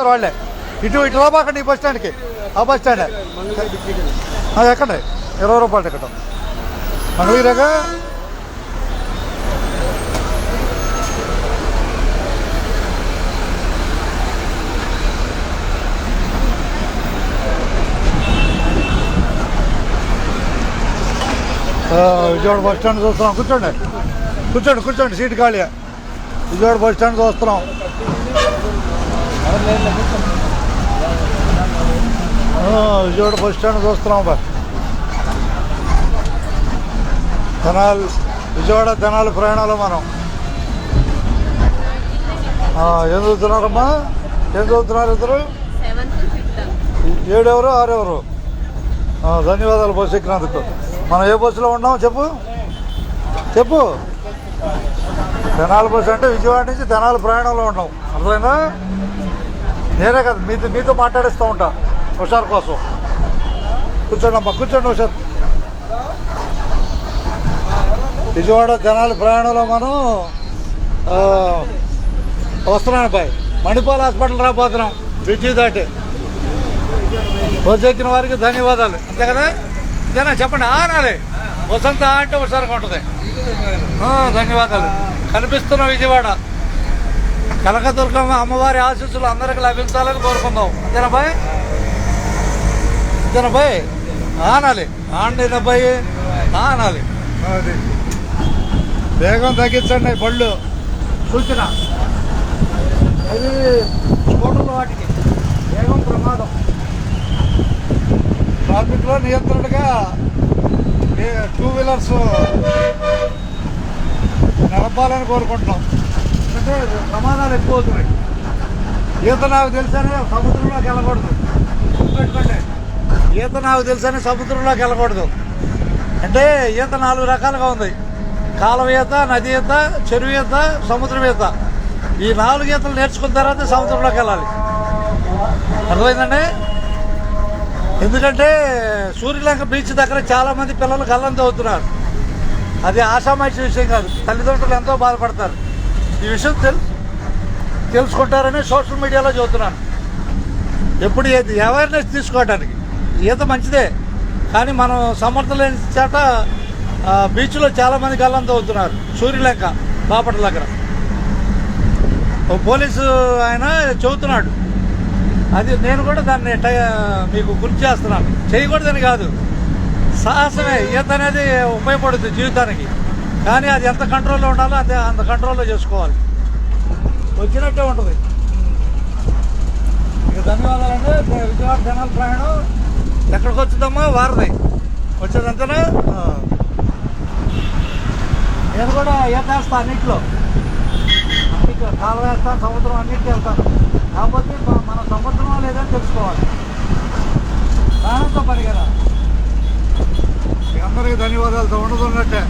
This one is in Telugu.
వాళ్ళే ఇటు రాబాకండి ఈ బస్ స్టాండ్కి. ఆ బస్ స్టాండ్ ఎక్కండి, 20 రూపాయలు టికెట్ మంగళగిరిగా. విజయవాడ బస్ స్టాండ్ చూస్తున్నాం. కూర్చోండి సీట్ ఖాళీ. విజయవాడ బస్ స్టాండ్ చూస్తున్నాం. విజయవాడ బస్ స్టాండ్ చూస్తున్నాం. విజయవాడ తెనాలి ప్రయాణాలు మనం. ఏం చదువుతున్నారమ్మా? ఏం చదువుతున్నారు ఇద్దరు? 7 ఎవరు 6 ఎవరు? ధన్యవాదాలు బస్సు ఎక్కినందుకు. మనం ఏ బస్సులో ఉన్నాం చెప్పు. తెనాలి బస్సు అంటే విజయవాడ నుంచి తెనాలి ప్రయాణంలో ఉన్నాం. అర్థమైందా? నేనే కదా మీతో మాట్లాడిస్తూ ఉంటా హుషారు కోసం. కూర్చోండి హుషారు. విజయవాడ తెనాలి ప్రయాణంలో మనం వస్తున్నాను బాయ్. మణిపాల్ హాస్పిటల్ రాబోతున్నాం బ్రిడ్జి దాటి. బస్సు ఎక్కిన వారికి ధన్యవాదాలు. అంతే కదా? ఇదేనా చెప్పండి. ఆనాలి వసంత అంటే హుషారుగా ఉంటుంది. ధన్యవాదాలు. కనిపిస్తున్న విజయవాడ కనకదుర్గమ్మ అమ్మవారి ఆశీస్సులు అందరికి లభించాలని కోరుకుందాం. అంతేనా బాయ్? ఆనాలి ఆనాలి. అది వేగం తగ్గించండి బళ్ళు. సూచన అది స్కూటర్లు వాటికి వేగం ప్రమాదం. ట్రాఫిక్లో నియంత్రణగా 2 వీలర్స్ నడపాలని కోరుకుంటున్నాం. అంటే ప్రమాదాలు ఎక్కువ అవుతున్నాయి. ఈత నాకు తెలుసని సముద్రంలోకి వెళ్ళకూడదు. గుర్తుపెట్టుకోండి, ఈత నాకు తెలుసని సముద్రంలోకి వెళ్ళకూడదు. అంటే ఈత 4 రకాలుగా ఉంది. కాలువ ఈత, నది ఈత, చెరువు ఈత, సముద్రం ఈత. ఈ 4 ఈతలు నేర్చుకున్న తర్వాత సముద్రంలోకి వెళ్ళాలి. అర్థమైందండి? ఎందుకంటే సూర్యలంక బీచ్ దగ్గర చాలామంది పిల్లలు గల్లంతో అవుతున్నారు. అది ఆషామాషి విషయం కాదు. తల్లిదండ్రులు ఎంతో బాధపడతారు. ఈ విషయం తెలుసుకుంటారని సోషల్ మీడియాలో చెబుతున్నాను. ఎప్పుడు అవేర్నెస్ తీసుకోవడానికి. ఈత మంచిదే, కానీ మనం సమర్థం లేని చేత బీచ్లో చాలామంది గల్లంతో అవుతున్నారు. సూర్యలంక బాపట్ల దగ్గర పోలీసు ఆయన చెబుతున్నాడు. అది నేను కూడా దాన్ని మీకు గుర్తు చేస్తున్నాను. చేయకూడదని కాదు, సాహసమే. ఈత అనేది ఉపయోగపడుతుంది జీవితానికి. కానీ అది ఎంత కంట్రోల్లో ఉండాలో అంత కంట్రోల్లో చేసుకోవాలి. వచ్చినట్టే ఉంటుంది. ఇక ధన్యవాదాలండి. విజయవాడ తెనాలి ప్రయాణం ఎక్కడికి వచ్చిందమ్మా? వారధి వచ్చేదంతేనా? నేను కూడా ఈత వేస్తాను అన్నింటిలో. కాలువ వేస్తాను, సముద్రం అన్నింటికి వెళ్తాను. కాకపోతే మన సముద్రం లేదని తెలుసుకోవాలి. ప్రాణంతో పని కదా. అందరికీ ధన్యవాదాలతో ఉండదున్నట్టే.